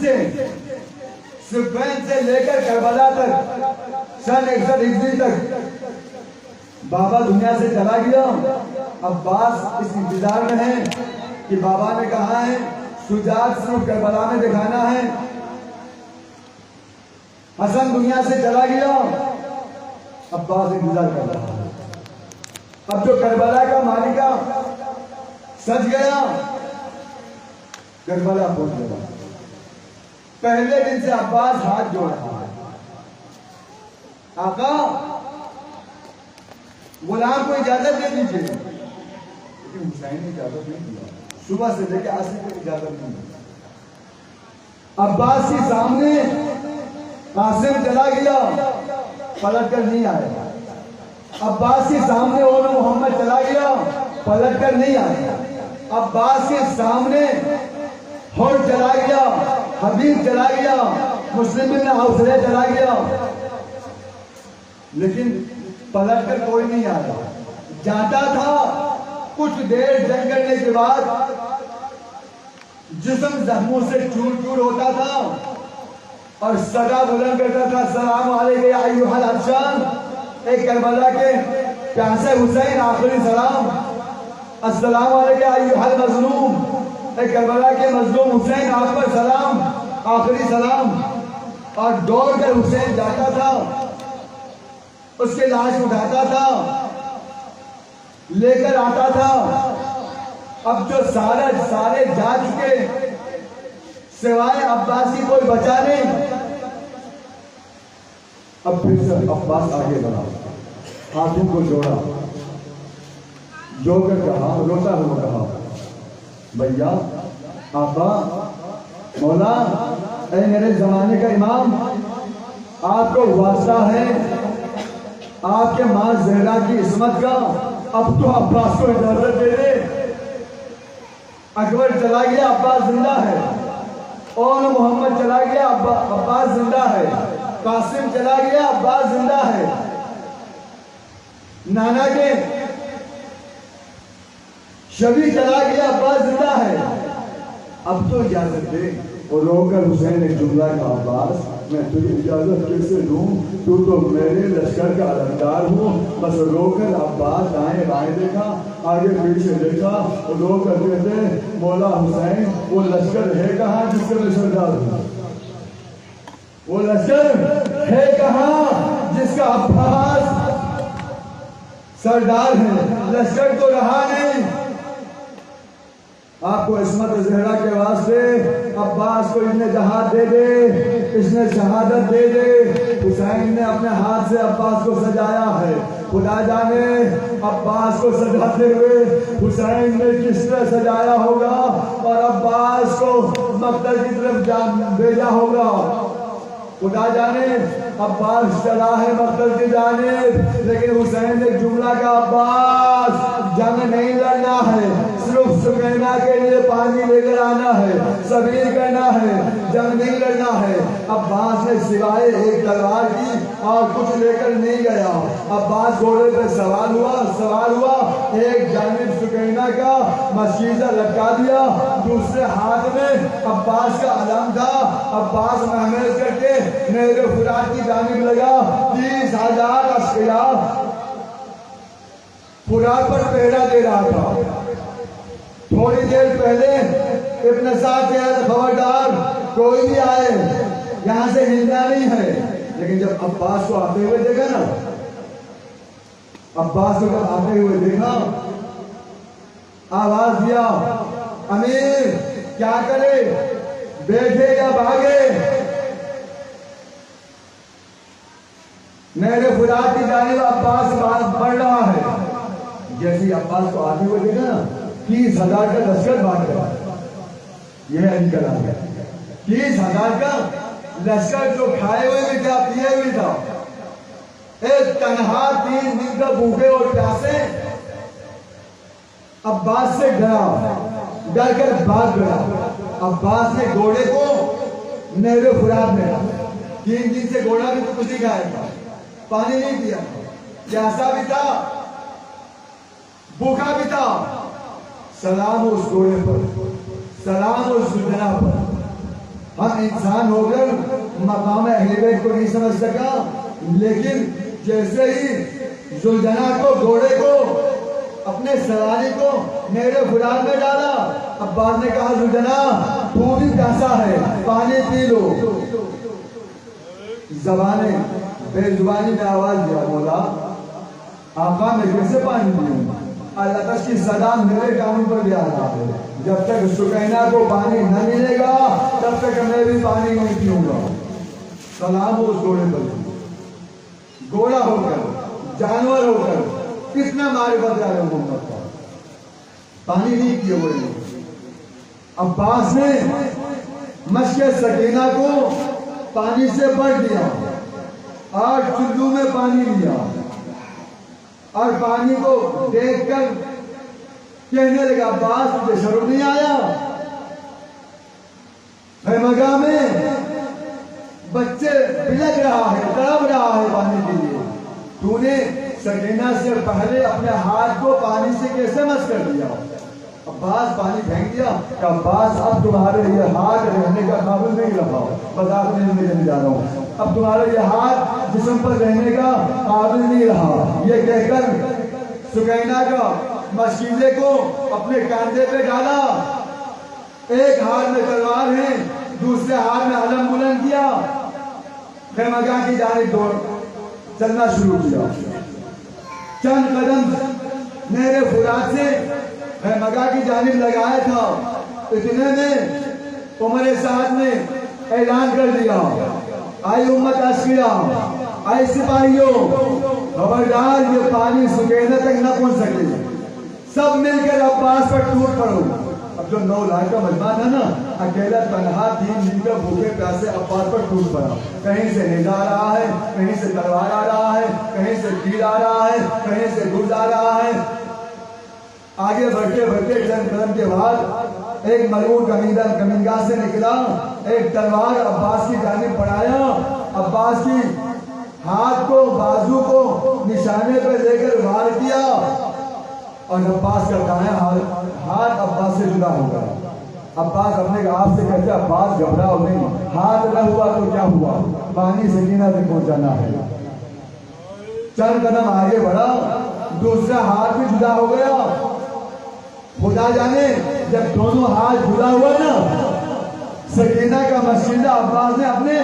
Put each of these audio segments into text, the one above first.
سے صفین سے لے کر کربلا تک سن 61 ہجری تک بابا دنیا سے چلا گیا. عباس اس انتظار میں ہے کہ بابا نے کہا ہے شجاعت صرف کربلا میں دکھانا ہے. حسن دنیا سے چلا گیا, عباس انتظار کر رہا ہے. اب جو کربلا کا مالکہ سج گیا, کربلا پہنچ گیا. پہلے دن سے عباس ہاتھ جوڑ رہا ہے, آقا غلام کو اجازت دے دیجیے. لیکن حسین نے اجازت نہیں دیا. صبح سے لے کے عصر تک اجازت نہیں دی. عباس کے سامنے قاسم چلا گیا, پلٹ کر نہیں آیا. عباس کے سامنے اول محمد چلا گیا, پلٹ کر نہیں آیا. عباس کے سامنے حر چلا گیا, حبیب چلا گیا, مسلم بن حوصلے چلا گیا, لیکن پلٹ کر کوئی نہیں آیا. جاتا تھا, کچھ دیر جنگ کرنے کے بعد جسم زخموں سے چور چور ہوتا تھا اور صدا بلند کرتا تھا, السلام علیکم یا ایھا الحسن. ایک کربلا کے پیاسے حسین آخری سلام, السلام علیکم یا ایھا المظلوم. ایک کربلا کے مظلوم حسین آپ پر سلام, آخری سلام. اور دوڑ کر حسین جاتا تھا, اس کے لاش اٹھاتا تھا, لے کر آتا تھا. اب جو سارے جا چکے, سوائے عباس کی کوئی بچا نہیں. اب پھر سے عباس آگے بڑھا, ہاتھوں کو جوڑا, جو کر کہا, روتا ہوا کہا, بھیا آقا مولا اے میرے زمانے کا امام, آپ کو واسطہ ہے آپ کے ماں زہرا کی عصمت کا, اب تو عباس کو اجازت دے دے. اکبر چلا گیا, عباس زندہ ہے. اول محمد چلا گیا, عباس زندہ ہے. قاسم چلا گیا, عباس زندہ ہے. نانا کے شبی چلا گیا, عباس زندہ ہے. اب تو اجازت دے. اور رو کر حسین ایک جملہ کا, عباس میں تجھے اجازت کیسے دوں, تو میرے لشکر کا علمدار ہوں. بس رو کر عباس دائیں بائیں دیکھا, آگے پیچھے دیکھا, اور رو کر کہتے مولا حسین وہ لشکر ہے کہاں جس کا میں سردار ہوں؟ وہ لشکر ہے کہاں جس کا عباس سردار ہے؟ لشکر تو رہا نہیں. آپ کو عصمت زہرا کے واسطے عباس کو ابن جہاد دے دے, اس نے شہادت دے دے. حسین نے اپنے ہاتھ سے عباس کو سجایا ہے. خدا جانے عباس کو سجاتے ہوئے حسین نے کس طرح سجایا ہوگا اور عباس کو مقتل کی طرف بھیجا ہوگا. خدا جانے عباس چلا ہے مقتل کی جانب, لیکن حسین نے جملہ کا, عباس جنگ نہیں لڑنا ہے, صرف سکینہ کے لیے پانی لے کر آنا ہے, صبر کرنا ہے, جنگ نہیں لڑنا ہے. عباس نے سوائے ایک تلوار کی اور کچھ لے کر نہیں گیا. عباس گھوڑے پہ سوار ہوا, ایک جانب سکینہ کا مشیزہ لٹکا دیا, دوسرے ہاتھ میں عباس کا علم تھا. عباس محمل کر کے نہر فرات کی جانب لگا. 30,000 عسکریاء فرات پر پہرا دے رہا تھا. تھوڑی دیر پہلے ابن سعد کہا تھا خبردار کوئی بھی آئے یہاں سے ہلنا نہیں ہے. لیکن جب عباس کو آتے ہوئے دیکھا نا, عباس کو جب آتے ہوئے دیکھا, آواز دیا, امیر کیا کرے, بیٹھے یا بھاگے؟ نہر فرات کی جانب عباس بڑھ رہا ہے. جیسے عباس کو آتے ہوئے دیکھا نا, 30,000 کا لشکر بھاگ گیا. یہ علی کا نام ہے. 30,000 کا لشکر جو کھائے ہوئے بھی تھا, پیے ہوئے تھا. ایک تنہا 3 دن کا بھوکے اور پیاسے عباس سے ڈر کر بھاگ گیا. عباس نے گھوڑے کو نہر فرات میں 3 دن سے گھوڑا بھی کچھ نہیں کھایا تھا, پانی نہیں پیا, پیاسا بھی تھا, بھوکا بھی تھا. سلام اس گھوڑے پر, سلام اس زلجنا پر. ہم انسان ہو کر مقام اہل بیت کو نہیں سمجھ سکا، لیکن جیسے ہی ذوالجناح کو گھوڑے کو اپنے سواری کو میرے خدار میں ڈالا، عباس نے کہا ذوالجناح تو بھی پیاسا ہے، پانی پی لو۔ زبانیں بے زبانی میں آواز دیا، مولا آقا میں کیسے پانی پیوں؟ اللہ تعالیٰ کی صدا میرے کانوں پر بھی آ رہا ہے، جب تک سکینہ کو پانی نہ ملے گا تب تک میں بھی پانی نہیں پیوں گا۔ سلام ہو اس گھوڑے پر، گھوڑا ہو کر جانور ہو کر کتنا معرفت ہے محمد کا، پانی نہیں پیے ہوئے۔ عباس نے مشق سکینہ کو پانی سے بھر دیا اور چلو میں پانی لیا اور پانی کو دیکھ کر کہنے لگا عباس تجھے شرم نہیں آیا؟ خیمگاہ میں بچے بلک رہا ہے، تڑپ رہا ہے پانی کے لیے، تو نے سکینہ سے پہلے اپنے ہاتھ کو پانی سے کیسے مس کر دیا؟ عباس پانی پھینک دیا کہ عباس اب تمہارے یہ ہاتھ رہنے کا قابل نہیں رہا، بذات میں نہیں جا رہا ہوں، اب تمہارا یہ ہاتھ جسم پر رہنے کا قابل نہیں رہا۔ یہ کہہ کر سکینہ کا مشکیزے کو اپنے کاندھے پہ ڈالا، ایک ہاتھ میں تلوار ہے، دوسرے ہاتھ میں علم بلند کیا، خیمگاہ کی جانب دوڑ چلنا شروع کیا۔ چند قدم نہر فرات سے خیمگاہ کی جانب لگایا تھا، اتنے میں عمر سعد نے اعلان کر دیا، آئی امت عسکریہ، آئی سپاہیوں، خبردار یہ پانی سکینہ تک نہ پہنچ سکے، سب مل کر عباس پر ٹوٹ پڑو۔ اب جو 9 لاکھ کا مجمع تھا نا، اکیلا تنہا 3 دن کا بھوکے پیاسے عباس پر ٹوٹ پڑا۔ کہیں سے نیزہ آ رہا ہے، کہیں سے تلوار آ رہا ہے، کہیں سے تیر آ رہا ہے، کہیں سے گرز آ رہا ہے۔ آگے بڑھتے بڑھتے چند قدم کے بعد ایک ملعون کمینگاہ سے نکلا، ایک تلوار عباس کی جانب بڑھایا، عباس کی ہاتھ کو بازو کو نشانے پہ لے کر وار کیا اور عباس کا دائیں ہاتھ عباس سے جدا ہو گیا۔ عباس اپنے آپ سے کہتے عباس گھبراؤ نہیں، ہاتھ نہ ہوا تو کیا ہوا، پانی سکینہ تک پہنچانا ہے۔ چند قدم آگے بڑھا، دوسرا ہاتھ بھی جدا ہو گیا۔ خدا جانے جب دونوں ہاتھ جدا ہوا نا، سکینہ کا مشکیزہ عباس نے اپنے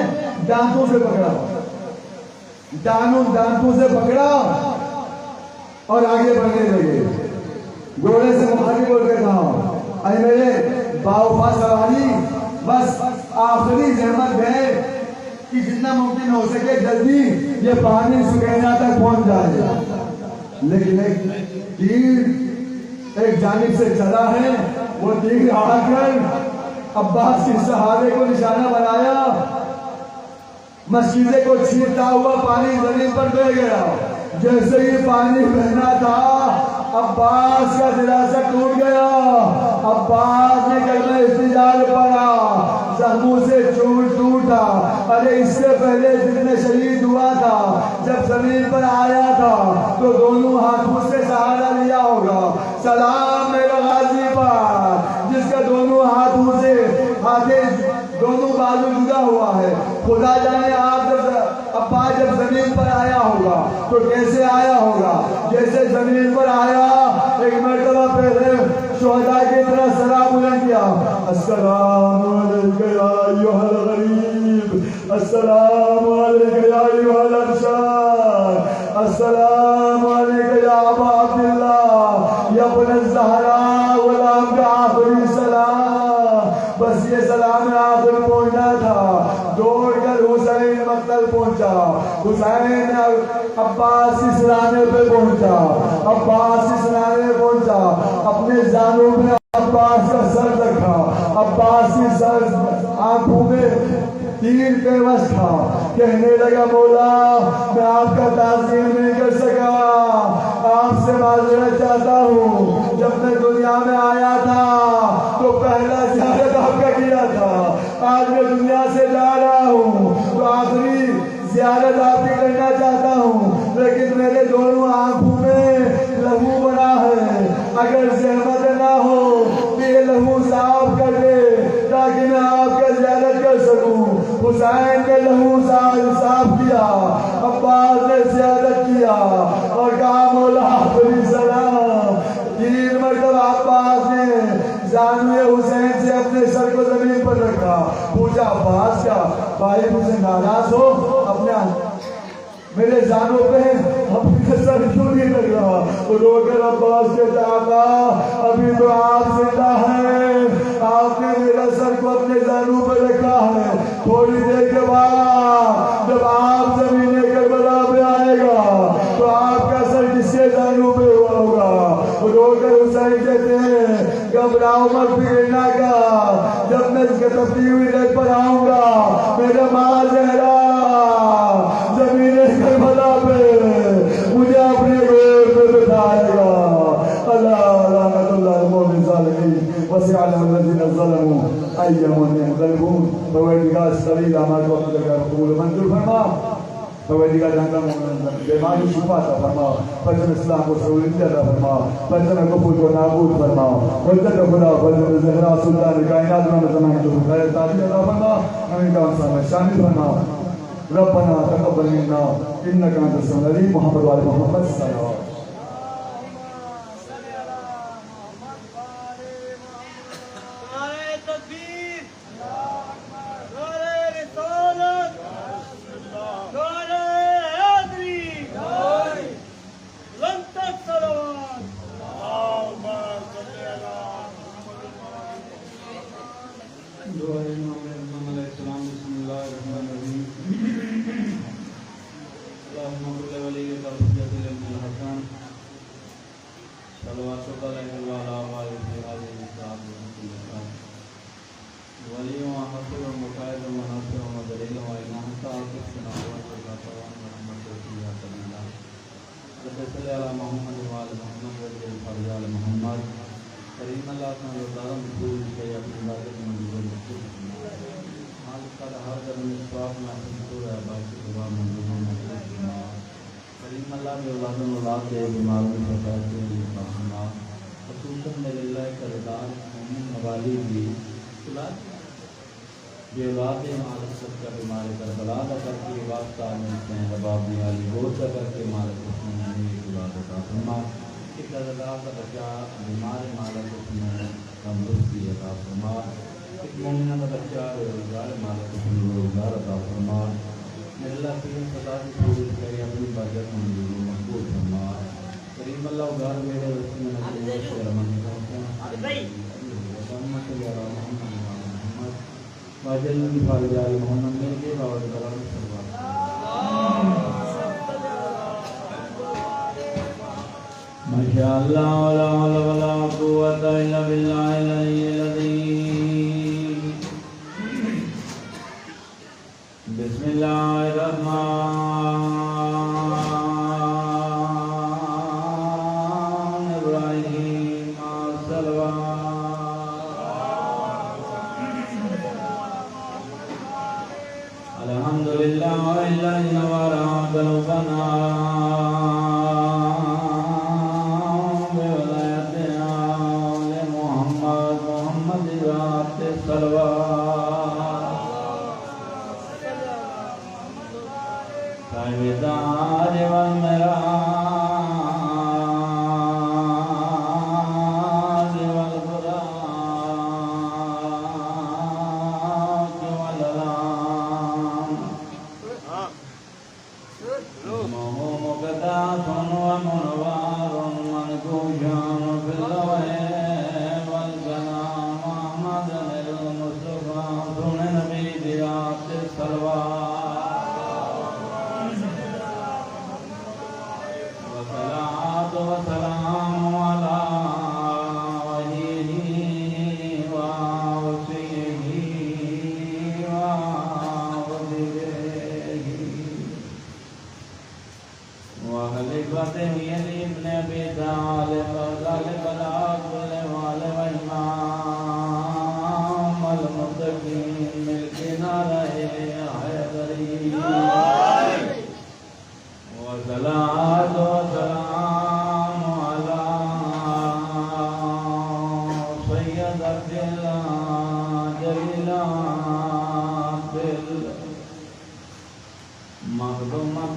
دانتوں سے پکڑا، دانتوں سے پکڑا اور آگے بڑھنے لگے۔ گھوڑے سے مخاطب بول کے کہا، اے میرے باوفا سواری، بس آخری زحمت ہے کہ جتنا ممکن ہو سکے جلدی یہ پانی سکینہ تک پہنچ جائے۔ لیکن ایک تیر ایک جانب سے چلا ہے، وہ تیر آ کر عباس کے صحابے کو نشانہ بنایا، مشکیزے کو چھینتا ہوا پانی زمین پر بہ گیا۔ جیسے ہی پانی بہنا تھا عباس کا دلاسا ٹوٹ گیا، عباس نے کلمہ استجاب پڑھا، زخموں سے چوٹ ٹوٹا۔ ارے اس سے پہلے جتنے شہید ہوا تھا جب زمین پر آیا تھا تو دونوں ہاتھوں سے سہارا لیا ہوگا۔ سلام میرے غازی پر جس کا دونوں ہاتھوں سے دونوں بازو جدا ہوا ہے۔ خدا جانے آپ جب عباس جب زمین پر آیا ہوگا تو کیسے آیا ہوگا؟ جیسے زمین پر آیا ایک مرتبہ پہلے شہداء کی طرح سلام بلند کیا، السلام علیکم یا ایھا الغریب، السلام علیکم یا ایھا الانصار، السلام علیکم یا ابا عبداللہ یا ابن الزہراء، غلام کا آخری سلام۔ بس یہ سلام آخر پہنچنا تھا۔ دوڑ کر حسین مقتل پہنچا، حسین عباس اسلانے پہ پہنچا، عباس اسلانے پہنچا، اپنے زانوں میں عباس کا سر رکھا، عباس کی سر آنکھوں میں تیر کے وش تھا، کہنے لگا مولا میں آپ کا تعظیم نہیں کر سکا، آپ سے معذرت چاہتا ہوں، جب میں دنیا میں آیا تھا تو پہلا زیارت آپ کا کیا تھا، آج میں دنیا سے جا رہا ہوں تو آخری زیارت آپ کی کرنا چاہتا ہوں، لیکن میرے دونوں آنکھوں میں لہو بنا ہے، اگر زحمت نہ ہو تو یہ لہو صاف کر دے تاکہ میں آپ کا زیارت کر سکوں۔ لہو صاف کیا، عباس نے زیارت کیا اور کہا مولا علیہ السلام. 3 مرتبہ عباس نے زانوے حسین سے اپنے سر کو زمین پر رکھا. پوچھا عباس کیا بھائی مجھ سے ناراض ہو؟ اپنے میرے زانوں پہ اپنے سر کیوں نہیں لگ رہا؟ وہ رو کر عباس کہتا آقا ابھی تو آپ زندہ ہیں، آپ نے میرا سر کو اپنے زانوں پہ رکھا ہے، تھوڑی دیر کے بعد جب آپ زمین کربلا پہ آئے گا تو آپ کا سر کس کے زانوں پہ ہوا ہوگا؟ وہ رو کر حسین کہتے ہیں گھبراؤ مت پگڑنا کا، جب میں اس کے تفتی ہوئی ریت پر آؤں گا میرے ماں زہرا زمین کربلا پہ مجھے اپنے گود میں بٹھائے گا. اللہ لعنت اللہ المومن الظالمین وسيعلم الذين ظلموا أي يوم ينقلبون. پروردگار سلیل اعمال کو اپنی جگہ قبول منظور فرما. پروردگار جہنم بیماری شفا عطا فرما، پرچم اسلام کو سہولت عطا فرما، پرچم کفر کو نابود فرما. حجت خدا پرچم زہرا سلطان کائنات میں زمان کو خیر تعلیم عطا فرما. امین کا انسان میں شامل فرما. ربنا تقبل منا انك انت السميع العليم. محمد وعلى محمد صلوات.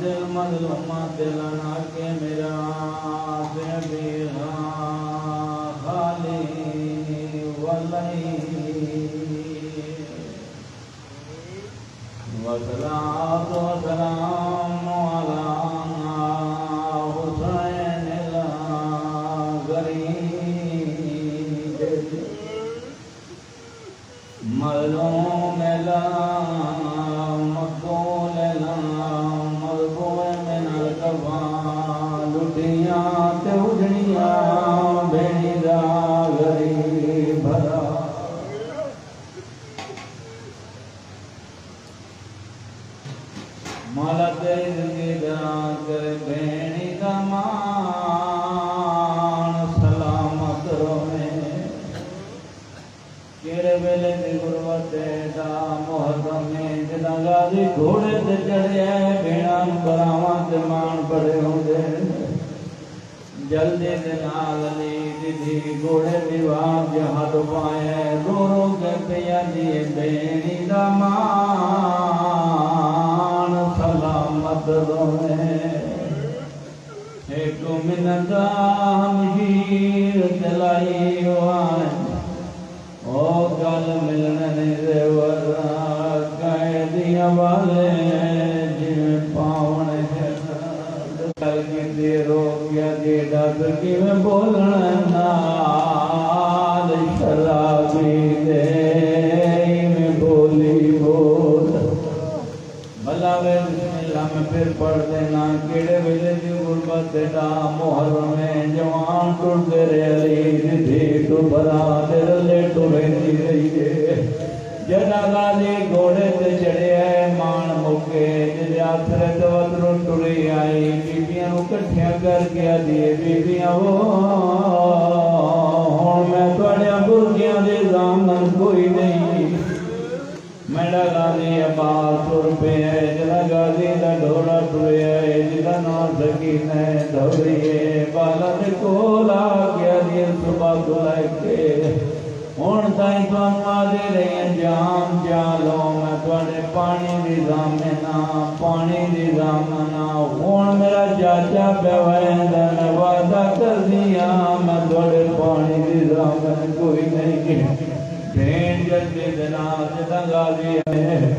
دل مظلومہ دلنا کے میرا بیرا خالی ولی وصلاة وسلام علی حسین الغریب مظلوم لا مقبول لا مظلوم من الکفان لٹیاں تے اجڑیاں بھیڑی دا غریب بھرا مولا تیری زندگی دران کرے بھیڑی دا مان سلامت روے کیڑے ویلے دی غربت دا محرم میں جدا غازی گھوڑے تے چڑھے بھیڑاں براواں تے مان پڑے ہوندے جلدی دے نال علی دی گھوڑے دی واں جہاد پائے رو رو کے پیا دی بھیڑی دا مان سلامت روے ایک منت ہمشیر چلائی ہوائے او گل ملنے دے ورا قیدیاں والے جویں پاونے کل کی دی روکیا دی ڈب کی میں بولنا نال شرابی دے میں بولی بول بلاوے بسم اللہ میں پھر پڑھ دینا کیڑے ویلے دی غربت دا محرم میں جوان ٹر دے علی دی تو بھرا دل ٹرے دی رہی ہے جدا غازی گھوڑے تے چڑھے مان مکے جدے آخرے دوتر ٹری آئی بیبیاں نو کٹھیاں کر کے دی بیبیاں ہن میں تواڈیاں برگیاں دے زامن کوئی نہیں میرا غازی عباس تر پہ ہے جدا غازی دا ڈھوڑا ٹرے ہے جدا نام سکین ہے دھوڑی ہے بالا دے کولا گیا دی صبح تو لے کے ہن تائیں تانوں آدے رہی انجام چالو میں تواڈے پانی دی ضامنا ہن میرا چاچا پہ ویندا میں وعدہ کر دیا میں تواڈے پانی دی ضامن کوئی نہیں دین جلدی دنا جدا غازی ہے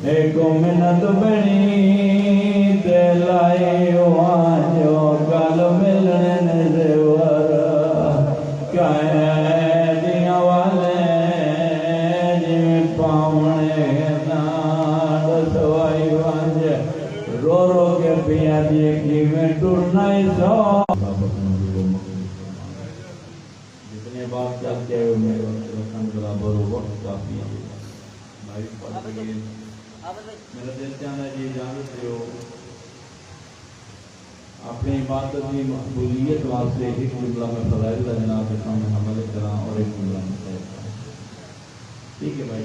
ایک منت بنی تے لائی جو گل ملنے دے ورا قیدیاں والے جویں پاونے نال سوائی وانج رو رو کے پیا دی کیویں ٹرنا سو جتنے بات چلتے ہوئے میرے وقت کافی ہے بھائی پڑھ گئے میرا دل چاہتا ہے یہ جانتے ہو اپنی عبادت کی مقبولیت واسطے ایک جملہ میں فضائل کا جناب کے سامنے حمل کرا اور ایک جملہ میں ٹھیک ہے بھائی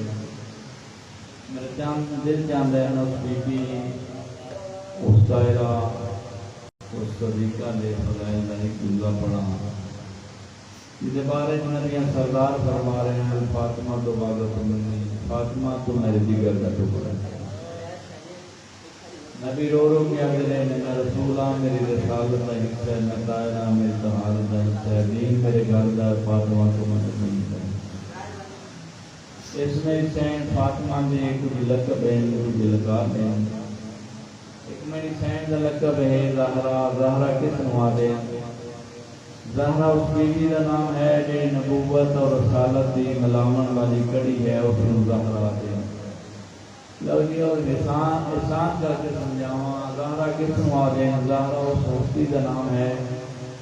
میرا دل چاہتا ہے نا اس بی بی اس دائرہ اس صدیقہ نے فضائل کا ایک جملہ پڑھا جس بارے میں سردار فرما رہے ہیں فاطمہ تو باغت منی فاطمہ تو میرے جگر کا ٹکڑا نبی رو رو کیا دلے میں رسولہ میری رسالت کا حصہ ہے میں دائرہ میری طہارت کا حصہ ہے دین میرے گھر دا فاطمہ تو میں نہیں ہے اس میں سین فاطمہ دے کچھ لقب ہے کچھ لقاب ہے ایک میری سین دا لقب ہے زہرہ کس نوادے زہرہ اس بیوی کا نام ہے جو نبوت اور رسالت دی ملامن والی کڑی ہے اس کو زہرہ دے لگی اور احسان کر کے سمجھاواں زہرہ کس نوادے زہرہ اس ہستی کا نام ہے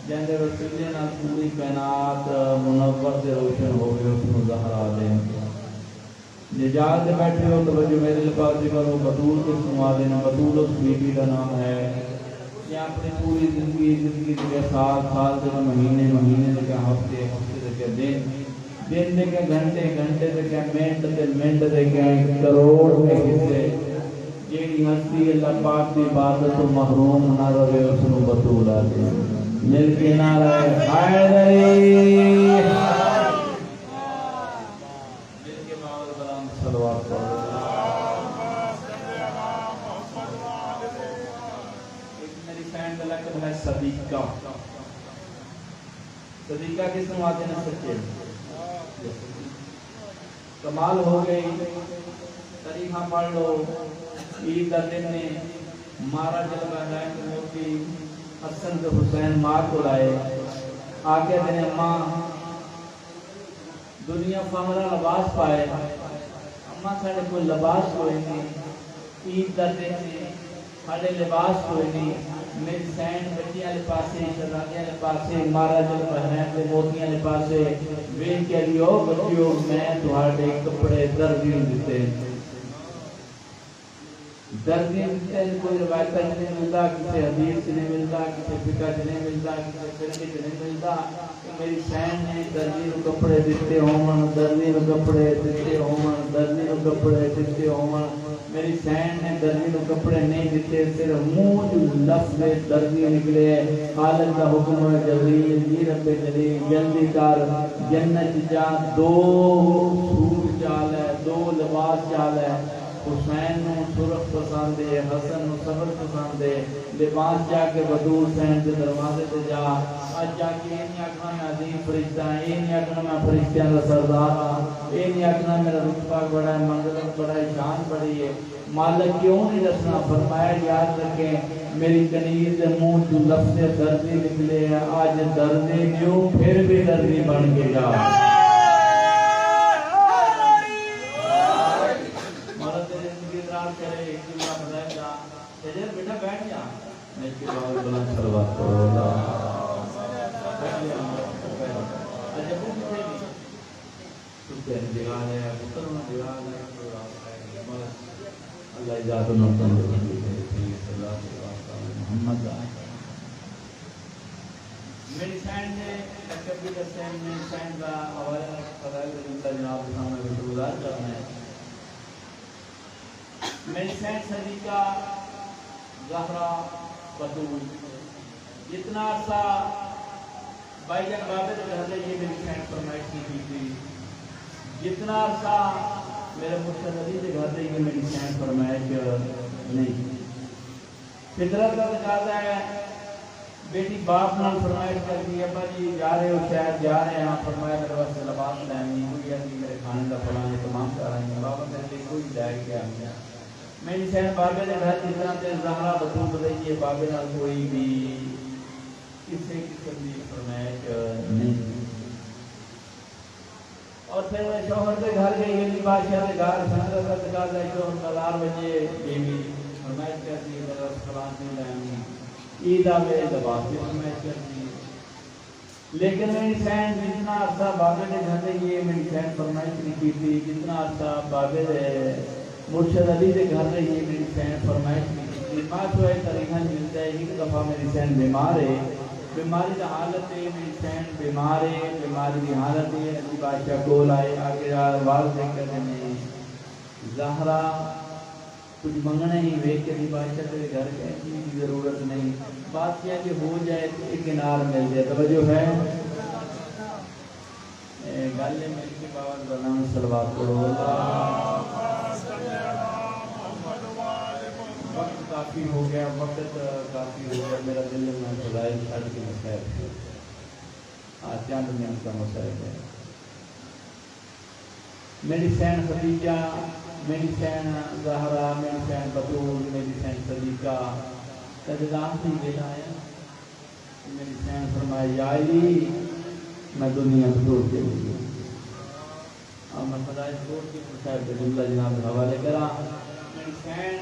جن دے وسیلے نال پوری کائنات منور سے روشن ہو گئے اس کو زہرہ دے نجات دے بیٹھے ہو توجہ میرے لپاس دی کرو بطول کس نوادے بطول اس بیوی کا نام ہے یا اپنی پوری زندگی کے سال کے مہینے کے ہفتے کے دن کے گھنٹے کے منٹ کے کروڑ کے حصے جیڑی ہستی اللہ پاک کی عبادت تو محروم نہ رہے اس کو بطول آ دے مل کے نعرہ حیدری مل کے باول برام صلوات پڑھو لقب ہے صدیقہ. صدیقہ کس نے آتے ہیں؟ سچے. کمال ہو گئی. تاریخاں پڑھ لو. عید کا دن نے مارا جلوہ لائن موتی حسن کے حسین ماں کو لائے. آگے دن اماں دنیا فامرا لباس پائے. اماں ساڑھے کوئی لباس کوئی نہیں. عید کا دن نے ساڑھے لباس کوئی نہیں. میری سین بچیاں لے پاسے شہزادیاں لے پاسے مارا جلوہ لائن کے موتیاں لے پاسے ویکھ کے لیو بچیو میں تہاڈے کپڑے دردی دیتے. دردی دیتے کوئی روایت نہیں ملتا, کسی حدیث سے نہیں ملتا, کسی فقہ سے نہیں ملتا, کسی فرقے سے نہیں ملتا. میری سین نے دردی نو کپڑے دیتے ہون, دردی نو کپڑے دیتے ہون, دردی نو کپڑے دیتے ہون. میری سین نے دردی نو کپڑے نہیں دیتے, صرف منہ جو لفظ دردی نکلے. خالق کا حکم ہے جلیل یہ رب جلیل جلدی کر جنت جا. دو سوٹ چال ہے, دو لباس چال ہے. حسین نو سرخ پسند ہے, حسن نو صبر پسند ہے. لباس جا کے بدور حسین کے دروازے تے جا. اج جا کے یہ نہیں آکھنا میں عظیم فرشتہ ہاں, یہ نہیں آکھنا میں فرشتیاں کا سردار ہاں, یہ نہیں آکھنا میرا رتبہ بڑا ہے, منزلت بڑا ہے, شان بڑی ہے. مالک کیوں نہیں دسنا؟ فرمایا یاد رکھیں میری کنیر دے منہ تو لفظ دردی نکلے. آج دردی نیو پھر بھی دردی بن کے جا. بیٹا بیٹھ جا. میں کے بعد بلند صلوات پڑھو. اللہ اجازت محمد میری سائن نے کبھی دستے میری سائن کا حوالہ فضائل رضی جناب سامنے بشکردار کرنا ہے. میری سائن صدیقہ زہرا بطول جتنا عرصہ بھائی جان بابے نے کہا یہ میری سائن فرمائش کی تھی, جتنا عرصہ میرے مرشد علی سے کہا یہ میری سائن فرمائش نہیں. فطرت کا تقاضا ہے بیٹی باپ نال فرمائش کرتی ہے ابا جی جا رہے ہو شاید جا رہے ہیں, فرمایا میرے واسطے لباس لائیں کوئی ایسی میرے کھانے کا فلاں تمام کر رہے ہیں. بابا میرے لیے کوئی جائے گیا گیا. میری سین بابے نے گھر جتنا تے زہرا بطول بدائیے بابے نال کوئی بھی کسی قسم کی فرمائش نہیں. اور پھر میں شوہر کے گھر گئی گلی بادشاہ کے گھر سندر کا تقاضا ہے شوہر کا 4 بجے بیوی فرمائش کرتی ہے میرا فلاں نہیں لائیں عید آوے دباس کی فرمائش کرتی ہے. لیکن میری سین جتنا عرصہ بابے نے گھر گئی ہے میری سین فرمائش نہیں کی تھی. جتنا عرصہ بابے نے مرشد علی کے گھر رہی ہے میری سین فرمائش کی. بات ہوئے طریقہ ملتا ہے ایک دفعہ میری سین بیمار ہے, بیماری کی حالت ہے میری سین بیمار ہے, بیماری کی حالت ہے. علی بادشاہ کول آئے آگے آواز دے کر نہیں زہرا کچھ منگنا ہی ویک کے علی بادشاہ تیرے گھر کے کی ضرورت نہیں, بات کیا کہ ہو جائے تو ایک کنار مل جائے. توجہ ہے گل مل کے باوت بنام صلوات پڑھو. وقت کافی ہو گیا, وقت کافی ہو گیا. میرا دل میں فضائل چھڑ کے مسائل چند منٹ کا مسائل ہے. میری سین خدیجہ, میری سین زہرا, میری سین بطول, میری سین صدیقہ تجدام سے دیکھا ہے. میری سین فرمایا یا علی میں دنیا چھوڑ کے ہوئی اور میں فضائل چھوڑ کے صاحب جملہ جناب حوالے کرا. میری سین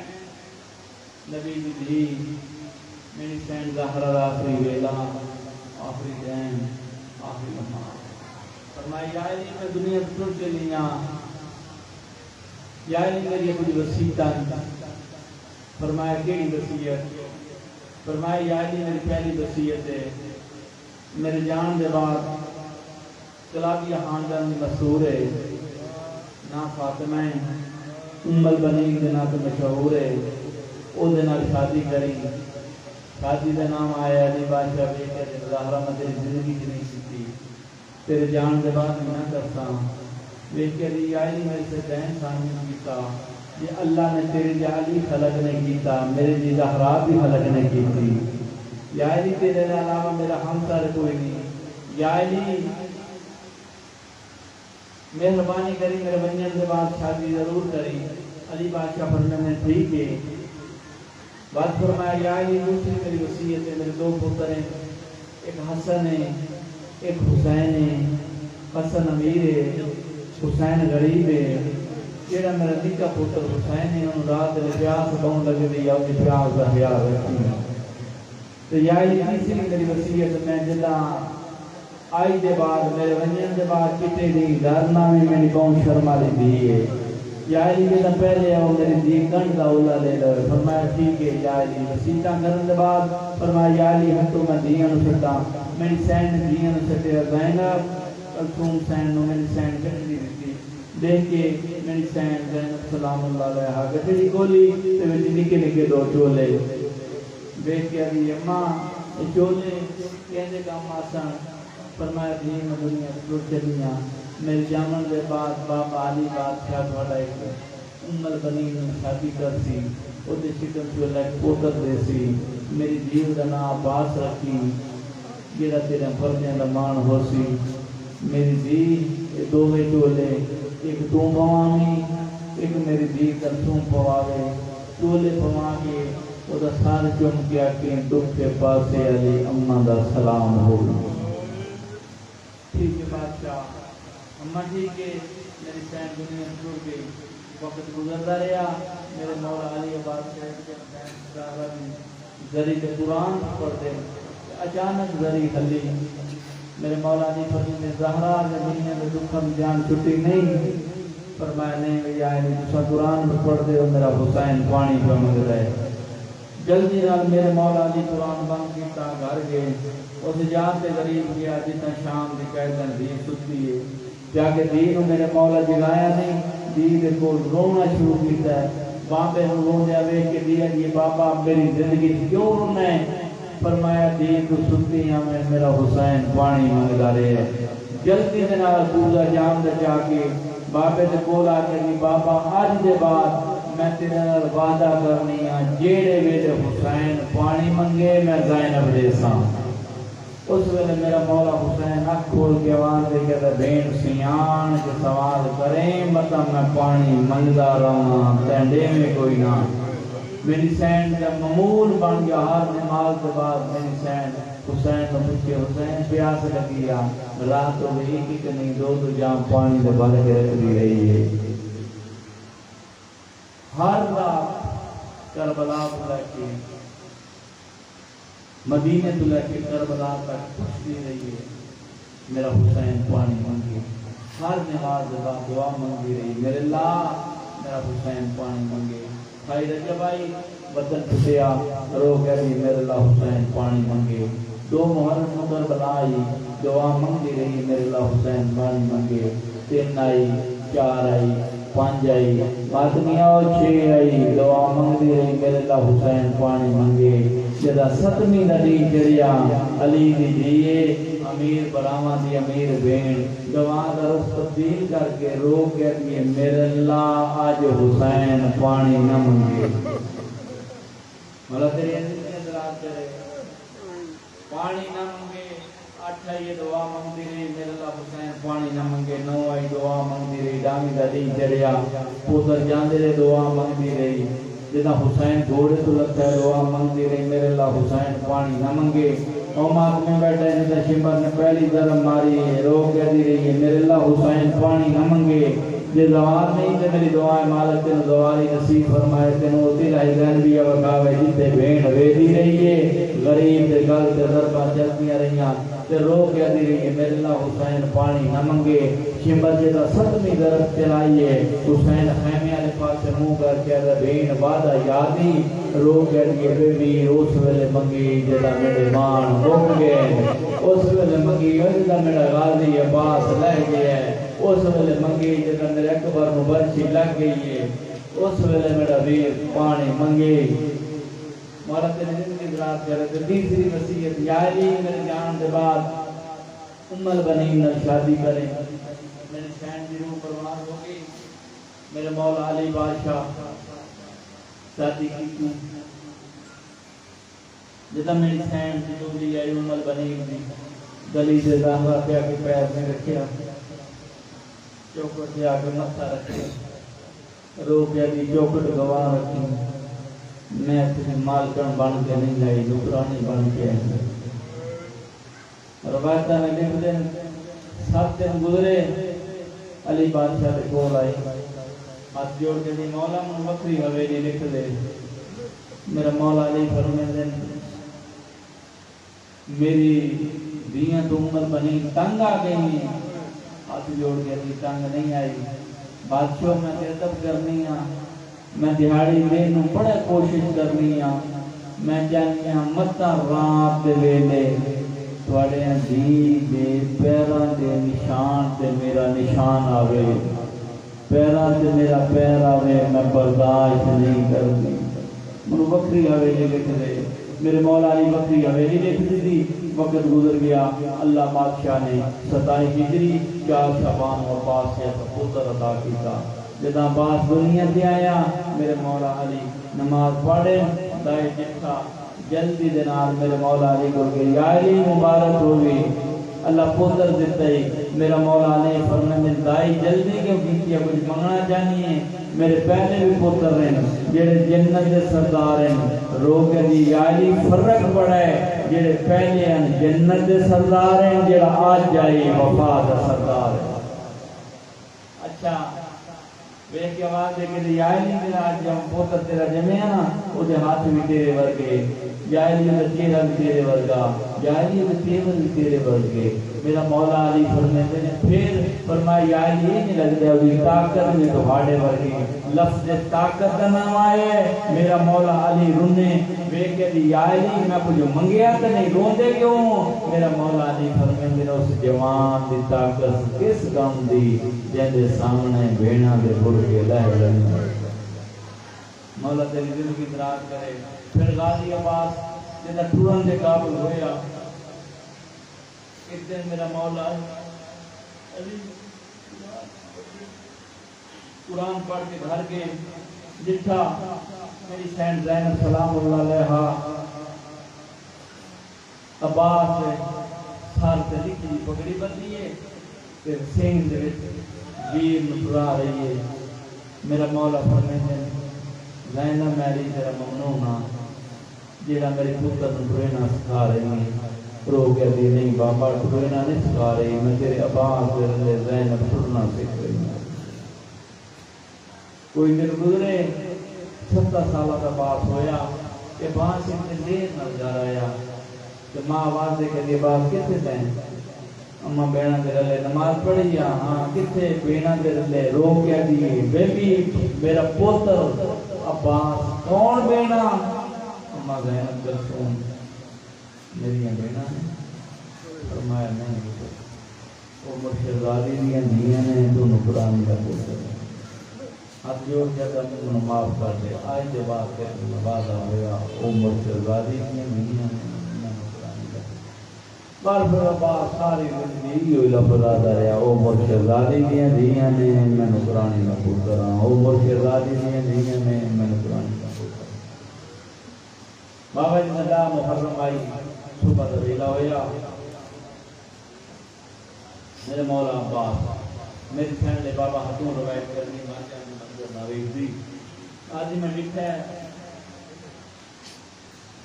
نبی دی میری سین زہرا آخری ویلا آخری دین آخری لمحہ فرمایا یا علی میں دنیا چھوڑ کے لیا. یا علی میری کچھ وصیت. فرمایا کیڑی وصیت؟ فرمایا یا علی میری پہلی وصیت ہے میرے جان دے بعد کلابیہ خاندان مشہور ہے, نہ فاطمہ ام البنین کے نام مشہور ہے, او دے نال شادی کری. شادی دے نام آیا علی بادشاہ بے کہ زہرا میں تیری زندگی کی نہیں کی تیرے جان دے بعد میں نہ کرتا بے کہ علی آئی میرے سے دین سامنے کیتا. یہ اللہ نے تیرے علی خلق نہیں کیتا, میرے جی زہرا بھی خلق نہیں کی تھی. یا علی تیرے علاوہ میرا ہمسر کوئی نہیں، یا علی مہربانی کری میرے بنیان سے بعد شادی ضرور کری۔ علی بادشاہ فرمانے ٹھیک ہے۔ بات فرمایا یا علی دوسری میری وصیت ہے، میرے دو پتر ہیں، ایک حسن ہے ایک حسین ہے۔ حسن امیر ہے، حسین غریب ہے۔ جیڑا میرا نکا پتر حسین ہے انہوں رات میں پیاس بہن لگے دی یا انہیں پیاس کا خیال رکھی ہے۔ تو یا علی تیسری میری وصیت میں جدا آئی دے بعد میرے ونجن دے بعد کتے دی دارنا میں میری قوم شرما لی دی ہے۔ یا علی جدا پہلے آؤ میری دی گنڈ دا اولا لے لو۔ فرمایا ٹھیک ہے یا علی وسیطہ کرن دے بعد فرمایا یا علی ہتو میں دیاں نو سٹا، میری سین دیاں نو سٹے زینب کلثوم سین نو میری سین گھٹی دیتی دیکھ کے میری سین زینب سلام اللہ علیہ گھٹی کولی تے وچ نکے نکے دو چولے دیکھ کے علی اماں چولے کہنے کام آسان۔ فرمایا دین دنیا چھوڑ چلیاں میرے جامن دے بعد بابا علی بادشاہ تھوڑا ایک البنین شادی کر سی، وہ دے شکل چولہ ایک پوتر دے سی، میری دیو دا نام عباس رکھی جیڑا تیرے فرمیاں دا مان ہو سی۔ میری دی دو میں چولے ایک تو پوامی ایک میری دی کلثوم پواوے چولے پوا کے وہ دا سار چم کیا کہ دکھ کے پاسے علی اماں دا سلام ہو۔ ٹھیک ہے بادشاہ اماں ٹھیک ہے میری سین دنیا چھوڑ گئی، وقت گزرتا رہا، میرے مولا علی بادشاہ ذریع قرآن پڑھتے اچانک ذریع حلی میرے مولا علی فرماتے زہرا نے دنیا میں دکھم جان چھٹی نہیں۔ فرمایا نہیں یا علی دوسرا قرآن پڑھتے ہو میرا حسین پانی پہ منگ رہے۔ جلدی نال میرے مولا علی قرآن بند کیتا گھر گئے، اس جان تے غریب گیا جتنا شام دی قیدن دی ستی ہے جا کے دین میرے مولا جگایا نہیں، دین کو رونا شروع کیتا ہے۔ بابے ہوں رو دیا وے کہ دیا یہ بابا میری زندگی کیوں رونا ہے؟ فرمایا دین کو ستی ہمیں میرا حسین پانی منگا رہے ہے۔ جلدی دے نال پورا جان دے جا کے بابے دے کول آ کے بابا آج دے بعد میں تیرے نال وعدہ کرنی ہاں جیڑے میرے حسین پانی منگے میں زینب دے ساں۔ اس ویلے میرا مولا حسین اکھ کھول کے آواز دے کہتا بین سیان کے سوال کریں مطلب میں پانی منگدا رہا تینڈے میں کوئی نہ۔ میری سین جب معمول بن گیا ہر نماز کے بعد میری سین حسین کو پوچھ کے حسین پیاس لگی ہے رات ہو گئی ایک نہیں دو جام پانی دے بھر کے رکھ دی رہی ہے۔ ہر رات کربلا کو لے کے مدینے تو لے کے کربلا تک پوچھتی رہی ہے میرا حسین پانی منگے، ہر نماز کے بعد دعا منگی رہی میرے اللہ میرا حسین پانی منگے۔ بھائی رجب بھائی وطن پھٹیا رو گئی میرے اللہ حسین پانی منگے۔ دو محرم کربلا آئی دعا منگی رہی میرے اللہ حسین پانی منگے۔ تین آئی چار آئی پانچ آئی ماتمی آؤ چھ آئی دعا منگی رہی میرے اللہ حسین پانی منگے۔ جدا ستمی نبی جڑیا علی دی دیئے امیر براما دی امیر بین دعا دا رخ تبدیل کر کے رو کے دیئے میرے اللہ آج حسین پانی نہ منگے۔ مولا تیری اندرات کرے پانی نہ منگے۔ آٹھ آئی دعا منگی رہی میرے اللہ حسین پانی نہ منگے۔ نو آئی دعا منگی رہی ڈامی دا دی جڑیا پوتر جاندے رہے دعا منگی رہی جنا حسین گھوڑے تو لگتا ہے دعا منگی رہی میرے اللہ حسین پانی نہ منگے۔ اومات میں بیٹھے جدا شمبر نے پہلی ضرب ماری رو کہہ دی رہی ہے میرے اللہ حسین پانی نہ منگے۔ یہ زوال نہیں کہ میری دعائیں مالک تین زوالی نصیب فرمائے تین ہوتی رہی ذہن بھی وقاوے جتے بین ویدی رہی ہے غریب دے گل دے ضربہ چلتیاں رہیاں تے رو کہہ دی رہی ہے میرے اللہ حسین پانی نہ منگے۔ شمبر جدا ستمی ضرب چلائیے حسین خیمیہ نے پاس سے منہ کر کہہ دی بین وعدہ یادی رو کہہ دی بے بھی اس ویلے منگی جدا میرے مان ہو گئے اس ویلے منگی جدا میرا غازی عباس لہ گیا ہے اس ویلے منگی جدا میرے اکبر مبرچی لگ گئی ہے اس ویلے میرا ویر پانی منگے۔ مولا تیرے زندگی درات کرے تو تیسری وصیت یا علی میرے جان دے بعد البنین نال شادی کریں۔ میرے شہن دی روح پرواز ہو گئی میرے مولا علی بادشاہ شادی کی جدا میری سین کی دولی آئی عمر بنی ہوئی گلی سے زہرا پہ آ کے پیر میں رکھیا چوکٹ پہ آ کے متھا رکھیا رو پہ دی چوکٹ گواہ رکھی میں تجھے مالکن بن کے نہیں آئی نکرانی بن کے آئی روایتہ میں لکھ دیں 7 دن گزرے علی بادشاہ کے کول آئی ہاتھ جوڑ کے دی مولا من بکری حویلی لکھ دے میرا مولا علی فرمائے دیں میری دیاں تو عمر بنی تنگ آ گئی ہیں ہاتھ جوڑ کے دی تنگ نہیں آئی بادشاہ میں ترتب کرنی ہاں میں دہاڑی دینوں بڑا کوشش کرنی ہاں میں جانی ہاں متا رات دے ویلے تھوڑے دی دے پیران دے نشان تے میرا نشان آوے پیران تے میرا پیر آوے میں برداشت نہیں کرنی منو بکری حویلی لکھ دے میرے مولا علی بکری حویلی لکھ دی وقت گزر گیا اللہ بادشاہ نے 27 ہجری 4 شعبان اور عباس سے پتر عطا کیتا جدا عباس دنیا دے آیا میرے مولا علی نماز پڑھے دائے جٹھا جلدی دنار میرے مولا علی کو کہ یا علی مبارک ہوگی اللہ پتر دیتا ہی میرا مولا نے فرمایا میں دائی جلدی کیوں کیتی کچھ منگنا چاہنی ہے میرے پہلے بھی پتر رہے جڑے جنت دے سردار ہیں رو کے دی یا علی فرق پڑا ہے جڑے پہلے ہیں جنت دے سردار ہیں جڑا آج جائے وفا دا سردار ہے اچھا بیٹھ کے آواز دے کہ یا علی میرا آج جب پتر تیرا جمعے نا وہ دے ہاتھ بھی تیرے ورگے یا علی دا چہرہ بھی تیرے ورگا یا علی دا تیور بھی تیرے ورگے میرا مولا علی فرماتے ہیں پھر فرمایا یا علی یہ نہیں لگتا ہے طاقت میں تمہارے ورگے لفظ طاقت کا نام آئے میرا مولا علی رونے بیٹھ کے دی یا علی میں کچھ منگیا تو نہیں روندے کیوں میرا مولا علی فرماتے ہیں اس جوان دی طاقت کس غم دی جن دے سامنے بھیڑاں دے بڑھ کے لہ رہی مولا تیری زندگی دراز کرے پھر غازی عباس جنہ ٹورن دے قابل ہویا ایک دن میرا مولا علی قرآن پڑھ کے گھر کے جٹھا میری سین زینب سلام اللہ علیہا عباس سار سے لکھی پگڑی بندی ہے پھر سینگ دے ویر نپرا رہی ہے میرا مولا فرمائے ہیں زینب میری تیرا ممنونا جیڑا میری پتر نپرینا سکھا رہی ہے رو گیا دی نہیں بابا نپرینا نہیں سکھا رہی میں تیرے عباس تیرے زینب ٹرنا سکھ رہی ہوں کوئی دن گزرے 17 سالہ کا باس ہویا کہ باس اتنے دیر نہ جا رہا کہ ماں آواز دے کہ یہ باس کتے دیں اماں بینا دے رلے نماز پڑھی ہاں کتے بینا دے رلے رو گیا دی بیبی میرا پوتر عباس کون بینا اماں زینب کلثوم میری بینا ہے فرمایا نہیں وہ مرشدزادی دیا دیاں نے تو نقرانی کا پوتر ہاتھ جوڑ کے تم معاف کر دے آج کے بعد کہ نواز ہویا وہ مرشدزادی دیا دیاں نے نقرانی کا بار پھر عباس ساری زندگی ہوئی لفظ رہا وہ مرشدزادی دیا نے میں نقرانی کا پوتر ہاں وہ مرشدزادی دیا نے میں نقرانی کا پوتر بابا جی اللہ محرم آئی صبح طویلہ ہویا میرے مولا عباس میری فین لے بابا ہاتھوں روایت کرنی مانچہ منظر ناویز دی آجی میں لکھا ہے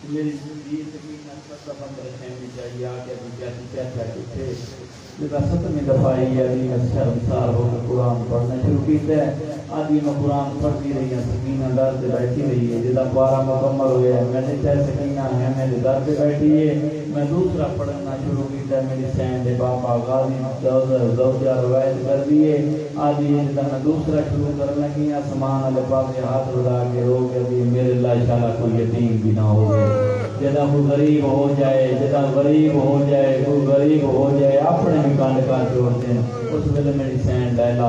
میری زندگی سکینہ ستا بند رکھیں چاہیے آگے ابھی کیسی کیا کچھے جب 7ویں دفعہ یہ علی میں شرمسار ہو کر قرآن پڑھنا شروع کیتا ہے آدھی میں قرآن پڑھتی رہی ہیں سکینہ در سے بیٹھی رہی ہے جدا 12 مکمل ہویا ہے میں نے چاہے سکینہ ہے میرے در سے بیٹھی ہے میں دوسرا پڑھنا شروع کیتا ہے میری سین دے باپا غازی زوجہ روایت کر دیئے آدھی جدا میں دوسرا شروع کرنا کی آسمان علی پاک ہاتھ رضا کے رو گیا بھی میرے اللہ انشاءاللہ کوئی یتیم بھی نہ ہو گئے جدا کوئی غریب ہو جائے جدا غریب ہو جائے کوئی غریب ہو جائے اپنے بھی کانڈ کان چھوڑتے ہیں اس ویلے میری سین لیلا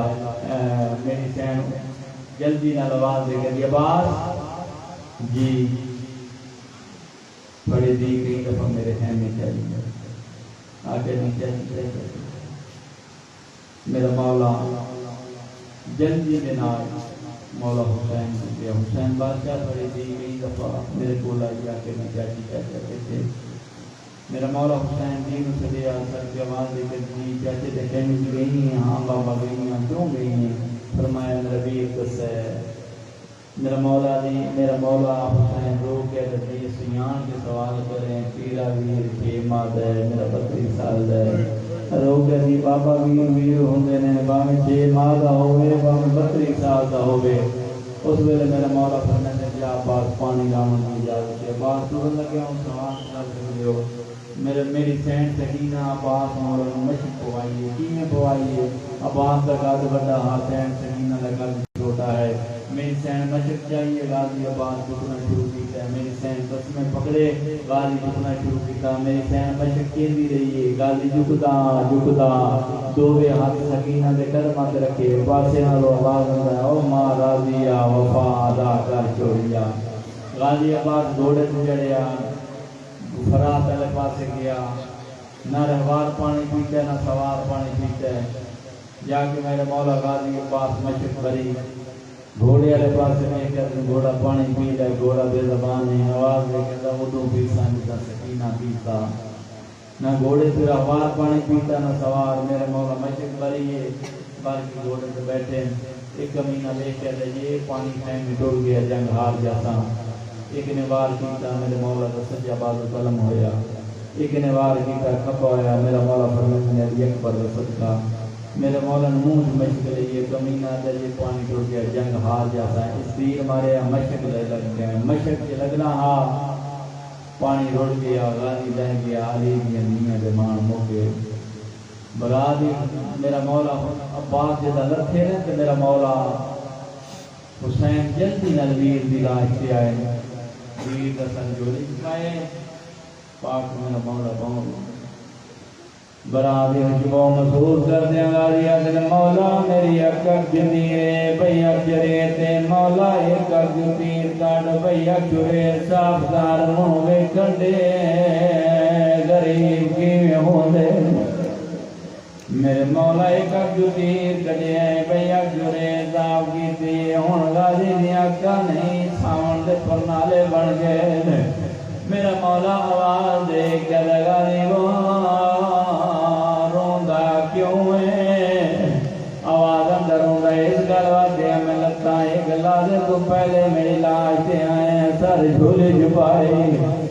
میری سین جلدی نہ آواز دے گی عباس جی بڑے دی کئی دفعہ میرے خیمے چاہیے آگے نیچے نکلے میرا مولا جلدی بنا مولا حسین کو کیا حسین بادشاہ بڑی دی کئی دفعہ میرے کو لائی آ کے میں چاچی کہتے تھے میرا مولا حسین دین سے لیا سر کی آواز دے کر دی چاچے دے کہیں گئی ہیں ہاں بابا گئی ہیں کیوں گئی ہیں فرمایا میرا بھی ایک قصہ ہے میرا مولا حسین رو کے دی سیان کے سوال کریں پیرا ویر کے ماد ہے میرا 32 سال ہے رو کے دی بابا ویر ہوندے نے باویں 6 ماہ دا ہوے باویں 32 سال دا ہوے اس ویلے میرا مولا فرمایا جا بات پانی لاون دی اجازت ہے بات تو لگیا ہوں سوال کر دیو میری سینٹ سکینہ عباس اور مشق پوائیے کیمیں پوائیے عباس کا قد بڑا ہاتھ سینٹ سکینہ کا قد چھوٹا ہے میری سینٹ مشق چاہیے غازی عباس جھکنا شروع کیتا ہے میری سینٹ قسمیں پکڑے غازی جھکنا شروع کیتا میری سینٹ مشق کیندی رہی ہے غازی جھکدا دووے ہاتھ سکینہ دے قدماں تے رکھے پاسے نالو آواز آندا ہے او ماں راضیہ وفا ادا کر چوریا غازی عباس گھوڑے تے چڑھیا فرات والے پاسے گیا نہ رہوار پانی پیتا ہے نہ سوار پانی پیتا ہے جا کے میرے مولا غازی کے پاس مشق بری گھوڑے والے پاسے میں کہتے گھوڑا پانی پی لے گھوڑا بے زبان ہے آواز دے کہتا اردو پیتا نہ سکینہ پیتا نہ گھوڑے پہ رہوار پانی پیتا نہ سوار میرے مولا مشق بری ہے باقی گھوڑے پہ بیٹھے ایک کمینہ لے کے یہ پانی کھائیں میں ڈول گیا جنگ ہار جاتا ایک نے وار کیتا میرے مولا کا سجا بازو قلم ہویا ایک نے وار کیتا کھپا ہویا میرا مولا فرماتے ہیں علی اکبر صدقہ میرے مولا نے منہ مشق لیے کمینہ دے یہ پانی ڈول گیا جنگ ہار جاتا ہے اس تیر مارے مشق لے لگ گئے مشق کے لگنا ہاں پانی رڑ گیا غازی لہ گیا علی کی میاں دے مان موکے برادی میرا مولا عباس جدا لٹھے رہے کہ میرا مولا حسین جلدی نلویر دی لاش سے آئے ویر دا سنجولی چکائے پاک میرا مولا بہت برادی حجبوں مسہور کر دیا غازی اگر مولا میری اکک جنیرے بھئی اکجرے تے مولا ایک اک تیر کاٹ بھئی اکجرے صاف دار موے کنڈے غریب کی ہوندے میرے مولا ایک اک تیر کٹے بھئی اکجرے صاف کی تی ہون غازی دی اکا نہیں ساون دے پرنالے بن گئے میرا مولا آواز دے کے لگا دی وہ روندا کیوں ہے آواز اندر روندا اس گلوا دے میں لگتا ایک لازے تو پہلے میری لاش سے آئے سر جھولے چھپائے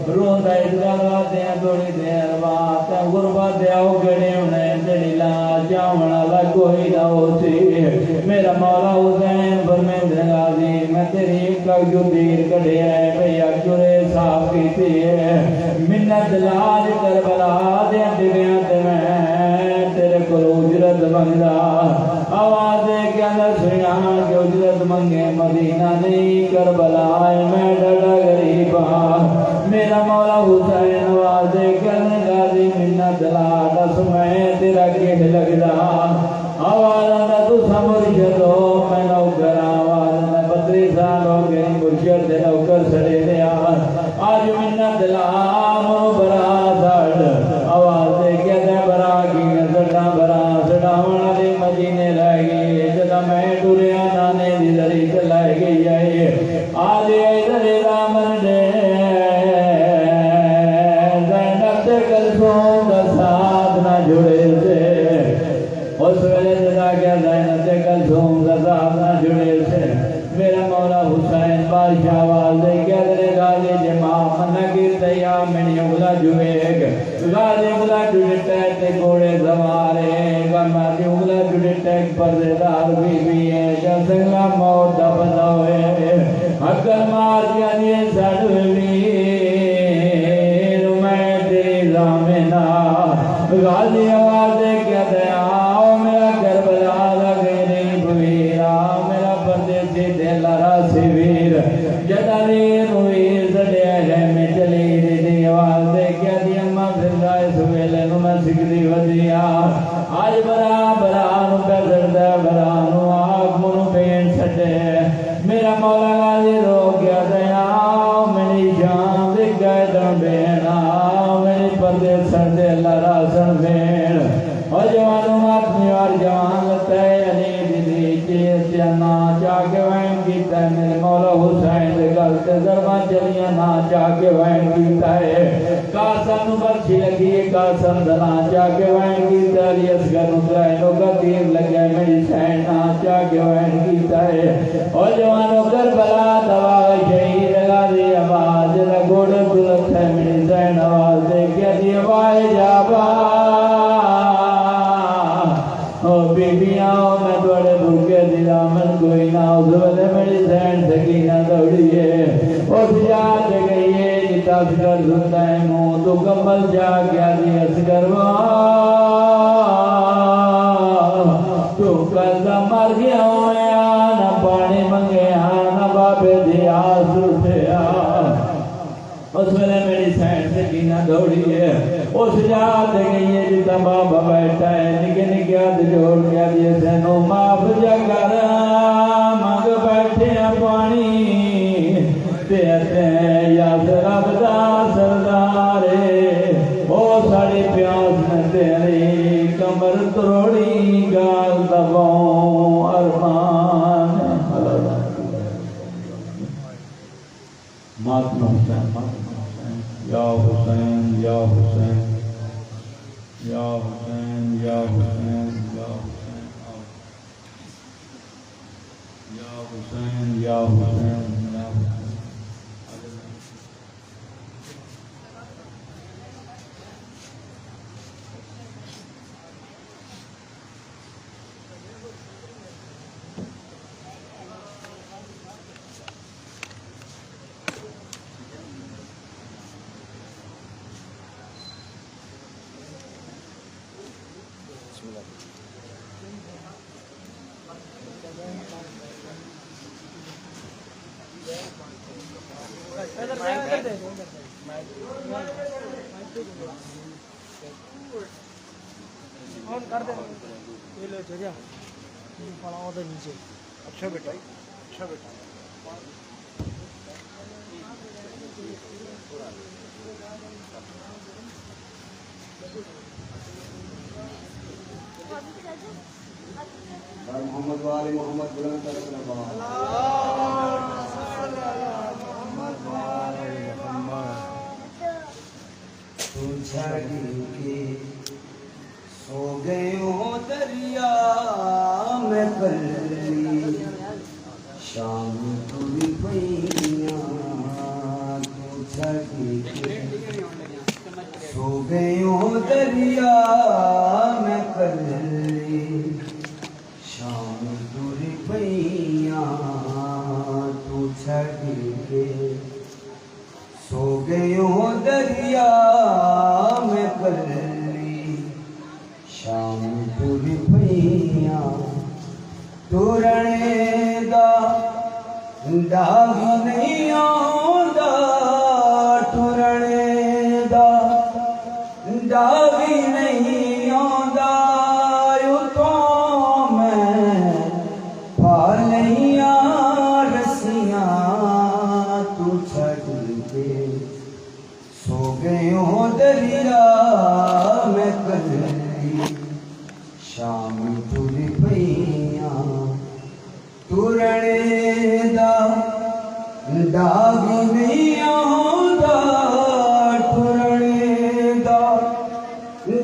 روندا اس گلوا دے تھوڑی دیر بعد غربت دے او گڑے انہیں تیری لاش جاونا لا کوئی نہ ہوتی میرا مولا حسین فرمیند غازی میں تیری ایک جو دیر کڑے ہے بھئی اکجرے صاف کی تھی منت لال کربلا دے دیویاں تے میں تیرے کو اجرت منگا آواز دے کے اندر سیاں کے اجرت منگے مدینہ نہیں کربلا میں ڈڑا غریب میرا مولا حسین آواز دے کے اندر غازی منت لال دس میں تیرا کیڑ لگدا آواز اندر تو سمر جدو میں نوکر آواز اندر 32 سال ہو گئے مرشد دے نوکر سڑے دیا آج منت لام برا سڑ آواز دے کے دے برا کی سڑا برا سڑاون علی مدینے رہ گئی جدا میں ٹوریا نانے دی دری چلائے گئی آئے آج ادھر رامن دے زینب تے کلثوم دا ساتھ نہ جڑے سے اس ویلے جدا کیا زینب تے کلثوم دا ساتھ نہ جڑے سے میرا مولا حسین بادشاہ والدے کیا درے غازی جماع منگی تیا منی اگلا جویگ غازی اگلا جوڑتے تے گوڑے زمارے غمازی اگلا جوڑتے پردیدار بی بی ہے جب سنگلا موت دفتا ہوئے حقل مار کیا دیئے سڑوی میں تیری زامنہ غازی آوازے کیا دیا آؤ میرا کربلا لگے نہیں بویرا میرا پردیسی دل راسی ویر جدارین ویر سڑیا ہے میں چلی دی آواز دے کیا دی اممہ پھر گائے سویلے نو میں سکری ودیا آج برا برا نو پہ زردہ برا نو آگ منو پین سٹے میرا مولا غازی رو کیا دیا میری جان دے گئے دن بینا میری پردیس سردے اللہ راسن بین اور جوانوں اپنی اور جوان لگتا ہے علی دی چیز جانا چاک کے وین کیتا ہے میرے مولا حسین دے گل تے ضرباں چلیاں نا چا کے وین کیتا ہے قاسم نو برچی لگی ہے قاسم دا نا چا کے وین کیتا ہے علی اصغر نو ترائنو کا تیر لگا میری حسین نا چا کے وین کیتا ہے او جوانو کربلا دوا شہید غازی آواز لگوڑ بلت ہے میری حسین آواز دے کے دی وائے جابا او بیبیاں میں دوڑے بھوکے دلا من کوئی نہ اس ویلے میری حسین سکینہ دوڑی ہے اس یاد گئی ہے جتا اصغر زندہ ہے منہ تو کمل جا گیا دی اصغر تو قلدہ مر گیا ہویا نہ پانی منگیا نہ بابے دیا سوٹیا اس ویلے میری حسین سکینہ دوڑی ہے اس یاد گئی ہے جتا بابا بیٹھا ہے نکے نکے ہاتھ جوڑ گیا دیے سینو معاف جا کر مانگ بیٹھے ہیں پانی تیتے یا رب دا سردارے او ساڑی پیاس میں تیری کمر تروڑی گال دباؤں ارمان ماتم حسین یا حسین یا حسین یا حسین یا حسین یا حسین یا حسین یا حسین اچھا بیٹا اچھا بیٹا محمد وآل محمد بلند ترک نبا تو چھڑ کے سو گئے ہو دریا میں پلی شام تھوڑی پئیاں تو چھڑ کے سو گئے ہو دریا میں پلی شام تھوڑی پئیاں تو چھڑ کے سو گئے ہو دریا میں پلی شام پوری پئیاں تورنے دا داغ نہیں آندا تورنے دا داغ نہیں آندا یوں تو میں پا لئیاں رسیاں تو چھڑ کے سو گئے ہو دریا میں کلی شام تری پئیاں تورنے دا داغ نہیں آندا تورنے دا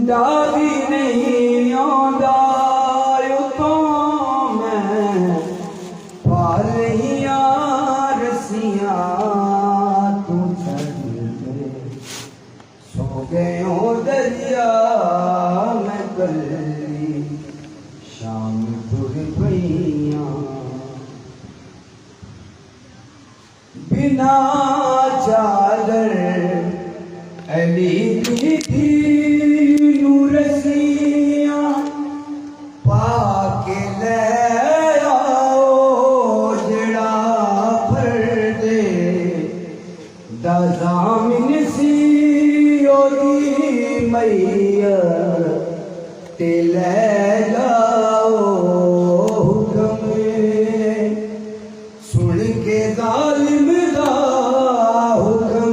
داغ نہیں آندا یوں تو میں پا لئیاں رسیاں تو چھڑ کے سو گئے ہو دریا میں کلی شام تر پئیاں بنا چادر علی کی تھی نورسیاں پا کے لے آؤ جڑا پردے دا زامن سی میت تے لے جاؤ حکم سن کے ظالم دا حکم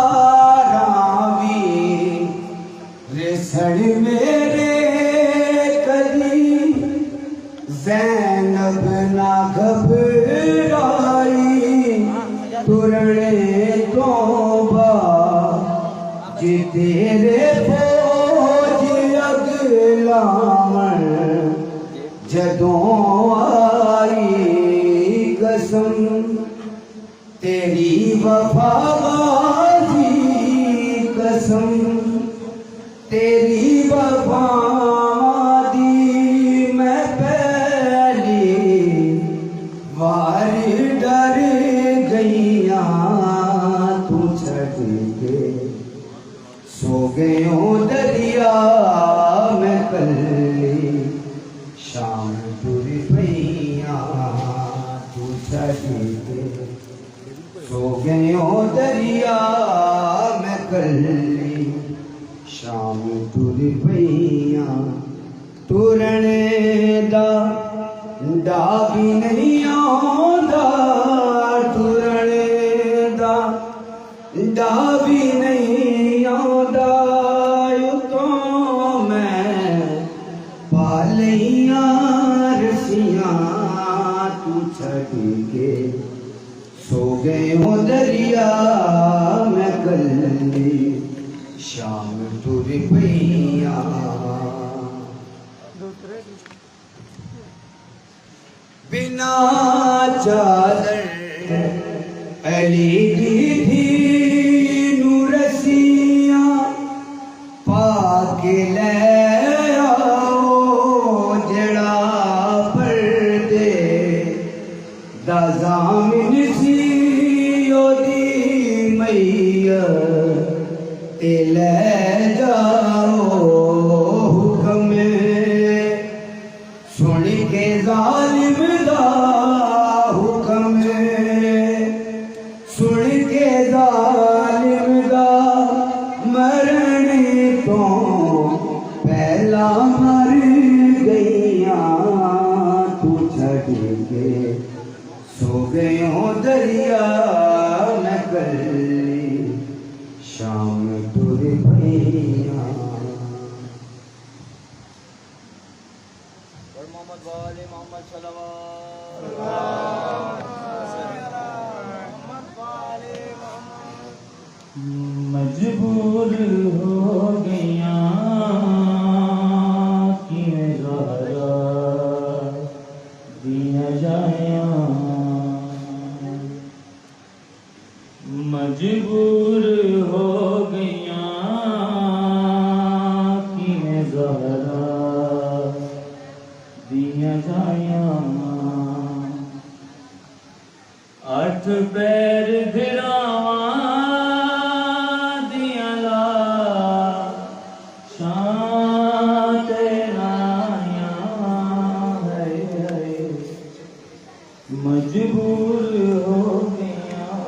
18ویں رسڑ میرے کدی زینب نہ گھبرائی ترنے تو بعد جی تیرے فوج اگلامن جدوں آئی قسم تیری وفا غازی قسم تیری وفا دی میں پہلی وار ڈر گئیاں تو چھٹ کے سو گئیوں دریا میں کلی شام ٹر پئیاں تو چھٹ کے سو گئیوں دریا میں کلی شام ٹر پئیاں ٹرنے دا ڈا بھی نہیں آندا ٹرنے دا ڈا بھی نہیں آندا اتوں میں پا لئیاں رسیاں تو چھٹ کے سو گئے ہو دریا میں کلی شام ٹر پئیاں بنا چادر علی دی تھی نورسیاں پا کے لے آؤ جڑا پردے دا زامن سی او دی میت تے لے جاؤ حکم سن کے ظالم دا حکم سن کے ظالم دا مرنے تو پہلا مر گئیاں تو چھٹ کے سو گئیوں دریا میں کلی شام ٹر پئیاں محمد والے محمد مجبور ہو گیاں کیویں زہرا دیا جائیاں مجبور ہو گیاں کیویں زہرا دیا جائیاں اٹھ پیر دھراواں دیاں لا شان تے نائیاں ہائے ہائے مجبور ہو گیاں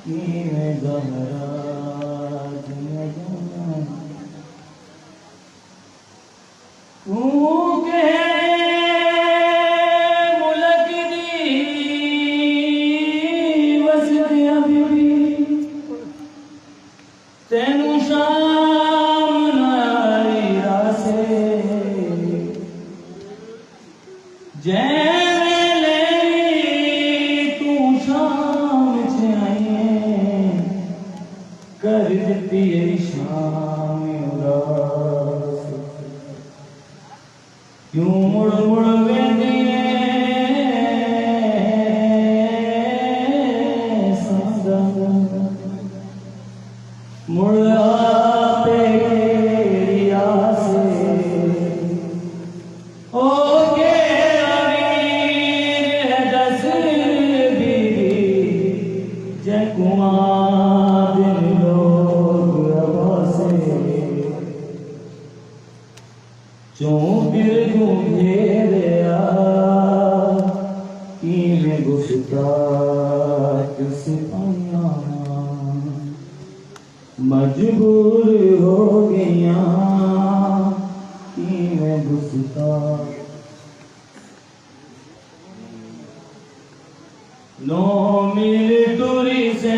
کیویں زہرا دیا جائیاں تینوں شام نائی راسے جیلے تو شام چاہیے کر دیتی ہے شام اراس کیوں مڑ مڑ ویندے سندا مڑ آتے تیری آسے او کے امیر ہے دس بی جے کماں دن لوگ عباسے چون پھر کیوں گھیریا کیویں گفتار سپاہیاں مجبور ہو گیاں کیویں گفتار نو میل ٹری سے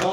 9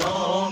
9